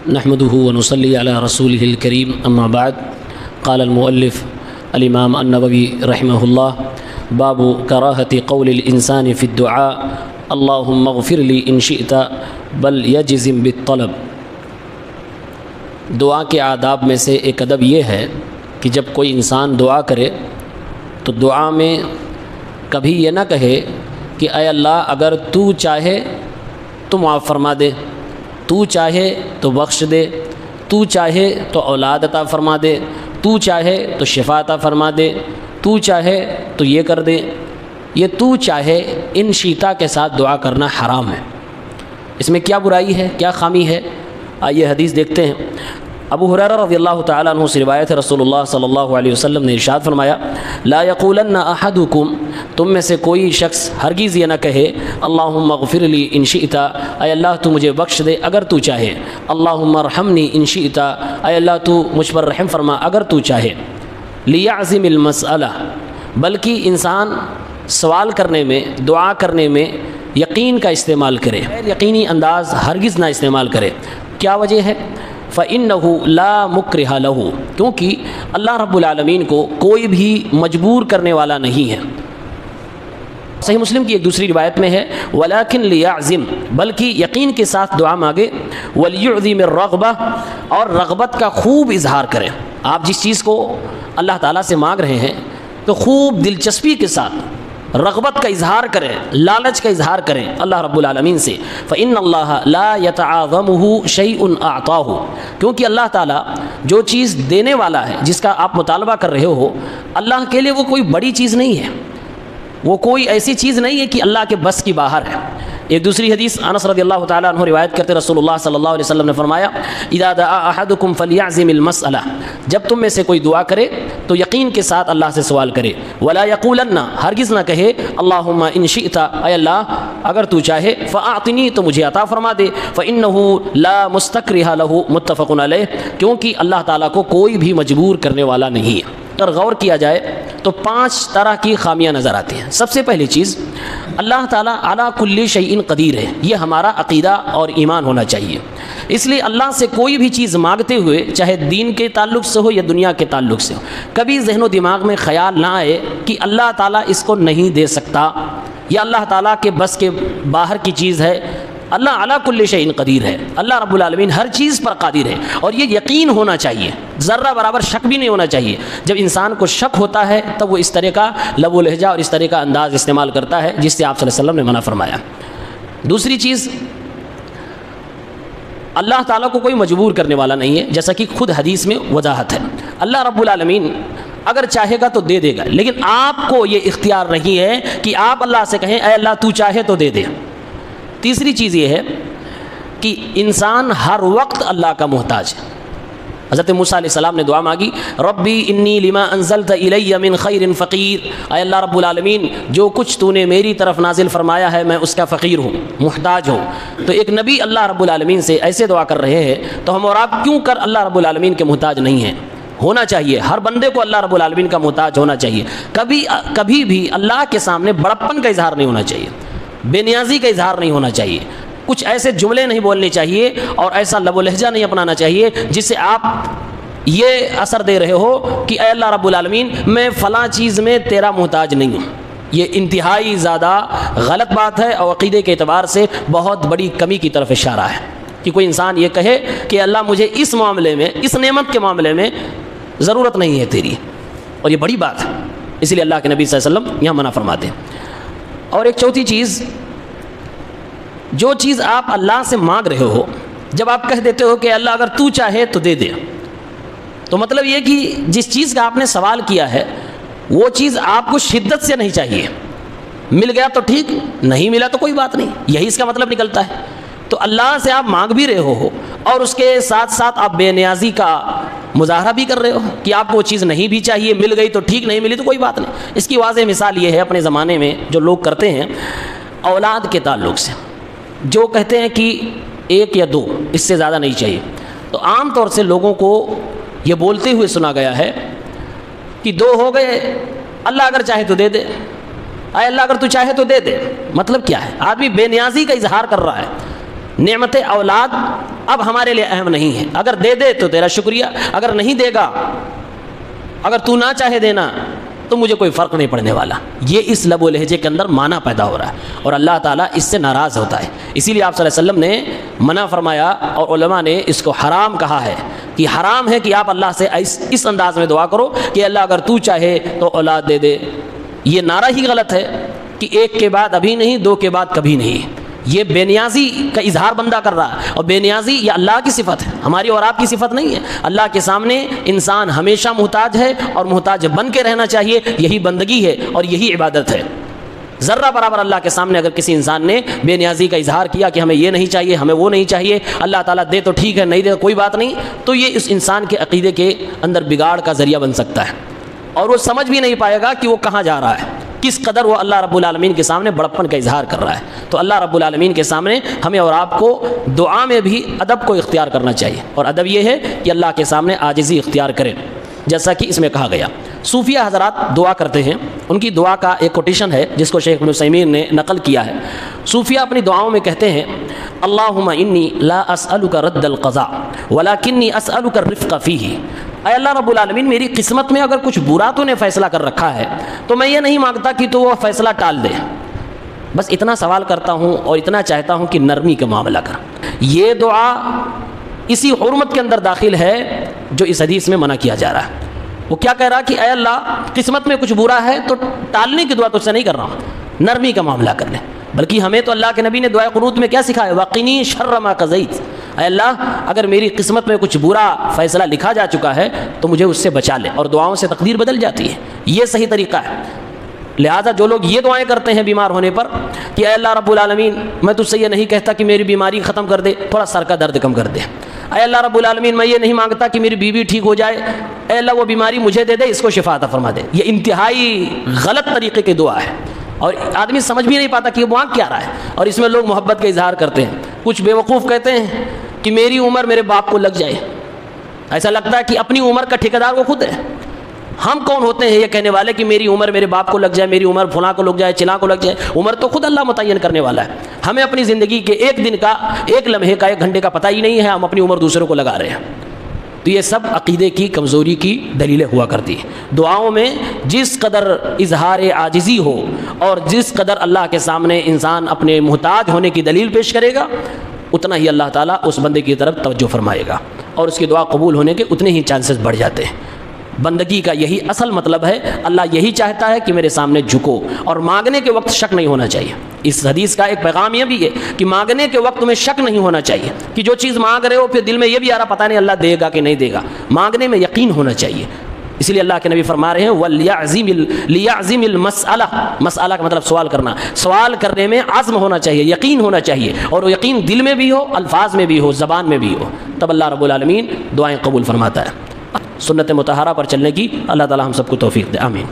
نحمده ونصلي على رسوله الكريم اما بعد قال المؤلف الامام النووي رحمه الله باب كراهة قول الانسان في الدعاء اللهم اغفر لي ان شئت بل يجزم بالطلب۔ دعا کے آداب میں سے ایک ادب یہ ہے کہ جب کوئی انسان دعا کرے تو دعا میں کبھی یہ نہ کہے کہ اے اللہ اگر تو چاہے تو معاف فرما دے، تو چاہے تو بخش دے، تو چاہے تو اولاد عطا فرما دے، تو چاہے تو شفا عطا فرما دے، تو چاہے تو یہ کر دے۔ یہ تو چاہے ان شیتا کے ساتھ دعا کرنا حرام ہے۔ اس میں کیا برائی ہے، کیا خامی ہے؟ آئیے حدیث دیکھتے ہیں۔ ابو ہریرہ رضی اللہ تعالیٰ عنہ سے روایت ہے، رسول اللہ صلی اللہ علیہ وسلم نے ارشاد فرمایا لا یقولن احدکم، تم میں سے کوئی شخص ہرگز یہ نہ کہے اللہم اغفر لی ان شئت، اے اللہ تو مجھے بخش دے اگر تو چاہے، اللہم ارحمنی ان شئت، اے اللہ تو مجھ پر رحم فرما اگر تو چاہے۔ لیعزم المسئلہ، بلکہ انسان سوال کرنے میں، دعا کرنے میں یقین کا استعمال کرے، غیر یقینی انداز ہرگز نہ استعمال کرے۔ کیا وجہ ہے؟ فَإِنَّهُ لَا مُكْرِهَ لَهُ، کیونکہ اللہ رب العالمین کو کوئی بھی مجبور کرنے والا نہیں ہے۔ صحیح مسلم کی ایک دوسری روایت میں ہے وَلَكِنْ لِيَعْزِمْ، بلکہ یقین کے ساتھ دعا مانگے، وَلْيُعْظِمِ الرَّغْبَةَ، اور رغبت کا خوب اظہار کرے۔ آپ جس چیز کو اللہ تعالیٰ سے مانگ رہے ہیں تو خوب دلچسپی کے ساتھ رغبت کا اظہار کریں، لالچ کا اظہار کریں اللہ رب العالمین سے۔ فإن اللہ لا يتعاظمه شيء اعطاه، کیونکہ اللہ تعالیٰ جو چیز دینے والا ہے، جس کا آپ مطالبہ کر رہے ہو، اللہ کے لیے وہ کوئی بڑی چیز نہیں ہے، وہ کوئی ایسی چیز نہیں ہے کہ اللہ کے بس کی باہر ہے۔ ایک دوسری حدیث انس رضی اللہ تعالیٰ عنہ روایت کرتے رسول اللہ صلی اللہ علیہ وسلم نے فرمایا اذا دعا احدکم فلیعزم المسئلہ، جب تم میں سے کوئی دعا کرے تو یقین کے ساتھ اللہ سے سوال کرے، ولا یقولن، ہرگز نہ کہے اللہم ان شئت، اے اللہ اگر تو چاہے، فاعطنی، تو مجھے عطا فرما دے، فانہ لا مستکرہ لہ، متفق علیہ، کیونکہ اللہ تعالیٰ کو کوئی بھی مجبور کرنے والا نہیں ہے۔ اگر غور کیا جائے تو 5 طرح کی خامیاں نظر آتی ہیں۔ سب سے پہلی چیز، اللہ تعالیٰ علی کل شیء قدیر ہے، یہ ہمارا عقیدہ اور ایمان ہونا چاہیے۔ اس لیے اللہ سے کوئی بھی چیز مانگتے ہوئے، چاہے دین کے تعلق سے ہو یا دنیا کے تعلق سے ہو، کبھی ذہن و دماغ میں خیال نہ آئے کہ اللہ تعالیٰ اس کو نہیں دے سکتا، یا اللہ تعالیٰ کے بس کے باہر کی چیز ہے۔ اللہ علی کل شیء قدیر ہے، اللہ رب العالمین ہر چیز پر قادر ہے، اور یہ یقین ہونا چاہیے، ذرہ برابر شک بھی نہیں ہونا چاہیے۔ جب انسان کو شک ہوتا ہے تب وہ اس طرح کا لب و لہجہ اور اس طرح کا انداز استعمال کرتا ہے جس سے آپ صلی اللہ علیہ وسلم نے منع فرمایا۔ دوسری چیز، اللہ تعالیٰ کو کوئی مجبور کرنے والا نہیں ہے، جیسا کہ خود حدیث میں وضاحت ہے۔ اللہ رب العالمین اگر چاہے گا تو دے دے گا، لیکن آپ کو یہ اختیار نہیں ہے کہ آپ اللہ سے کہیں اے اللہ تو چاہے تو دے دے۔ تیسری چیز یہ ہے کہ انسان ہر وقت اللہ کا محتاج ہے۔ حضرت موسیٰ علیہ السلام نے دعا مانگی ربی انی لما انزلت الی من خیر فقیر، اے اللہ رب العالمین جو کچھ تو نے میری طرف نازل فرمایا ہے میں اس کا فقیر ہوں، محتاج ہوں۔ تو ایک نبی اللہ رب العالمین سے ایسے دعا کر رہے ہیں تو ہم اور آپ کیوں کر اللہ رب العالمین کے محتاج نہیں ہیں؟ ہونا چاہیے، ہر بندے کو اللہ رب العالمین کا محتاج ہونا چاہیے۔ کبھی بھی اللہ کے سامنے بڑپن کا اظہار نہیں ہونا چاہیے، بے نیازی کا اظہار نہیں ہونا چاہیے، کچھ ایسے جملے نہیں بولنے چاہیے اور ایسا لب و لہجہ نہیں اپنانا چاہیے جس سے آپ یہ اثر دے رہے ہو کہ اے اللہ رب العالمین میں فلاں چیز میں تیرا محتاج نہیں ہوں۔ یہ انتہائی زیادہ غلط بات ہے اور عقیدے کے اعتبار سے بہت بڑی کمی کی طرف اشارہ ہے کہ کوئی انسان یہ کہے کہ اللہ مجھے اس معاملے میں، اس نعمت کے معاملے میں ضرورت نہیں ہے تیری، اور یہ بڑی بات ہے۔ اس لیے اللہ کے نبی صلی اللہ علیہ وسلم یہاں منع فرماتے ہیں۔ اور ایک چوتھی چیز، جو چیز آپ اللہ سے مانگ رہے ہو، جب آپ کہہ دیتے ہو کہ اللہ اگر تو چاہے تو دے دے، تو مطلب یہ کہ جس چیز کا آپ نے سوال کیا ہے وہ چیز آپ کو شدت سے نہیں چاہیے، مل گیا تو ٹھیک، نہیں ملا تو کوئی بات نہیں، یہی اس کا مطلب نکلتا ہے۔ تو اللہ سے آپ مانگ بھی رہے ہو اور اس کے ساتھ ساتھ آپ بے نیازی کا مظاہرہ بھی کر رہے ہو کہ آپ کو وہ چیز نہیں بھی چاہیے، مل گئی تو ٹھیک، نہیں ملی تو کوئی بات نہیں۔ اس کی واضح مثال یہ ہے اپنے زمانے میں جو لوگ کرتے ہیں اولاد کے تعلق سے، جو کہتے ہیں کہ 1 یا 2، اس سے زیادہ نہیں چاہیے۔ تو عام طور سے لوگوں کو یہ بولتے ہوئے سنا گیا ہے کہ 2 ہو گئے، اللہ اگر چاہے تو دے دے، اے اللہ اگر تو چاہے تو دے دے۔ مطلب کیا ہے؟ آدمی بے نیازی کا اظہار کر رہا ہے، نعمت اولاد اب ہمارے لیے اہم نہیں ہے، اگر دے دے تو تیرا شکریہ، اگر نہیں دے گا، اگر تو نہ چاہے دینا تو مجھے کوئی فرق نہیں پڑنے والا۔ یہ اس لب و لہجے کے اندر معنی پیدا ہو رہا ہے اور اللہ تعالیٰ اس سے ناراض ہوتا ہے۔ اسی لیے آپ صلی اللہ علیہ وسلم نے منع فرمایا اور علماء نے اس کو حرام کہا ہے کہ حرام ہے کہ آپ اللہ سے اس انداز میں دعا کرو کہ اللہ اگر تو چاہے تو اولاد دے دے۔ یہ نعرہ ہی غلط ہے کہ ایک کے بعد ابھی نہیں، دو کے بعد کبھی نہیں۔ یہ بے نیازی کا اظہار بندہ کر رہا ہے، اور بے نیازی یہ اللہ کی صفت ہے، ہماری اور آپ کی صفت نہیں ہے۔ اللہ کے سامنے انسان ہمیشہ محتاج ہے اور محتاج بن کے رہنا چاہیے، یہی بندگی ہے اور یہی عبادت ہے۔ ذرہ برابر اللہ کے سامنے اگر کسی انسان نے بے نیازی کا اظہار کیا کہ ہمیں یہ نہیں چاہیے، ہمیں وہ نہیں چاہیے، اللہ تعالیٰ دے تو ٹھیک ہے، نہیں دے تو کوئی بات نہیں، تو یہ اس انسان کے عقیدے کے اندر بگاڑ کا ذریعہ بن سکتا ہے، اور وہ سمجھ بھی نہیں پائے گا کہ وہ کہاں جا رہا ہے، کس قدر وہ اللہ رب العالمین کے سامنے بڑپن کا اظہار کر رہا ہے۔ تو اللہ رب العالمین کے سامنے ہمیں اور آپ کو دعا میں بھی ادب کو اختیار کرنا چاہیے، اور ادب یہ ہے کہ اللہ کے سامنے عاجزی اختیار کریں، جیسا کہ اس میں کہا گیا۔ صوفیہ حضرات دعا کرتے ہیں، ان کی دعا کا ایک کوٹیشن ہے جس کو شیخ ابن عثیمین نے نقل کیا ہے۔ صوفیہ اپنی دعاؤں میں کہتے ہیں اللہم انی لا اسألک رد القضاء ولکنی اسألک الرفق فیہ، اے اللہ رب العالمین میری قسمت میں اگر کچھ برا تو نے فیصلہ کر رکھا ہے تو میں یہ نہیں مانگتا کہ تو وہ فیصلہ ٹال دے، بس اتنا سوال کرتا ہوں اور اتنا چاہتا ہوں کہ نرمی کا معاملہ کر۔ یہ دعا اسی حرمت کے اندر داخل ہے جو اس حدیث میں منع کیا جا رہا ہے۔ وہ کیا کہہ رہا کہ اے اللہ قسمت میں کچھ برا ہے تو ٹالنے کی دعا تو سے نہیں کر رہا ہوں، نرمی کا معاملہ کر لیں، بلکہ ہمیں تو اللہ کے نبی نے دعائے قنوت میں کیا سکھایا، وقنی شر ما قضیت، اے اللہ اگر میری قسمت میں کچھ برا فیصلہ لکھا جا چکا ہے تو مجھے اس سے بچا لے، اور دعاؤں سے تقدیر بدل جاتی ہے، یہ صحیح طریقہ ہے۔ لہٰذا جو لوگ یہ دعائیں کرتے ہیں بیمار ہونے پر کہ اے اللہ رب العالمین میں تجھ سے یہ نہیں کہتا کہ میری بیماری ختم کر دے، تھوڑا سر کا درد کم کر دے، اے اللہ رب العالمین میں یہ نہیں مانگتا کہ میری بیوی ٹھیک ہو جائے، اے اللہ وہ بیماری مجھے دے دے، اس کو شفا عطا فرما دے، یہ انتہائی غلط طریقے کی دعا ہے، اور آدمی سمجھ بھی نہیں پاتا کہ یہ مانگ کیا رہا ہے، اور اس میں لوگ محبت کا اظہار کرتے ہیں۔ کچھ بیوقوف کہتے ہیں کہ میری عمر میرے باپ کو لگ جائے، ایسا لگتا ہے کہ اپنی عمر کا ٹھیکیدار وہ خود ہے۔ ہم کون ہوتے ہیں یہ کہنے والے کہ میری عمر میرے باپ کو لگ جائے، میری عمر فلاں کو لگ جائے، چلاں کو لگ جائے، عمر تو خود اللہ متعین کرنے والا ہے۔ ہمیں اپنی زندگی کے ایک دن کا، ایک لمحے کا، ایک گھنٹے کا پتہ ہی نہیں ہے، ہم اپنی عمر دوسروں کو لگا رہے ہیں۔ تو یہ سب عقیدے کی کمزوری کی دلیلیں ہوا کرتی ہیں۔ دعاؤں میں جس قدر اظہار عاجزی ہو اور جس قدر اللہ کے سامنے انسان اپنے محتاج ہونے کی دلیل پیش کرے گا، اتنا ہی اللہ تعالیٰ اس بندے کی طرف توجہ فرمائے گا اور اس کی دعا قبول ہونے کے اتنے ہی چانسز بڑھ جاتے ہیں۔ بندگی کا یہی اصل مطلب ہے، اللہ یہی چاہتا ہے کہ میرے سامنے جھکو، اور مانگنے کے وقت شک نہیں ہونا چاہیے۔ اس حدیث کا ایک پیغام یہ بھی ہے کہ مانگنے کے وقت میں شک نہیں ہونا چاہیے، کہ جو چیز مانگ رہے ہو پھر دل میں یہ بھی آ رہا پتہ نہیں اللہ دے گا کہ نہیں دے گا، مانگنے میں یقین ہونا چاہیے۔ اس لیے اللہ کے نبی فرما رہے ہیں وَلْيَعْزِمِ الْمَسْأَلَةَ، مسئلہ کا مطلب سوال کرنا، سوال کرنے میں عزم ہونا چاہیے، یقین ہونا چاہیے، اور وہ یقین دل میں بھی ہو، الفاظ میں بھی ہو، زبان میں بھی ہو، تب اللہ رب العالمین دعائیں قبول فرماتا ہے۔ سنت مطہرہ پر چلنے کی اللہ تعالی ہم سب کو توفیق دے، آمین۔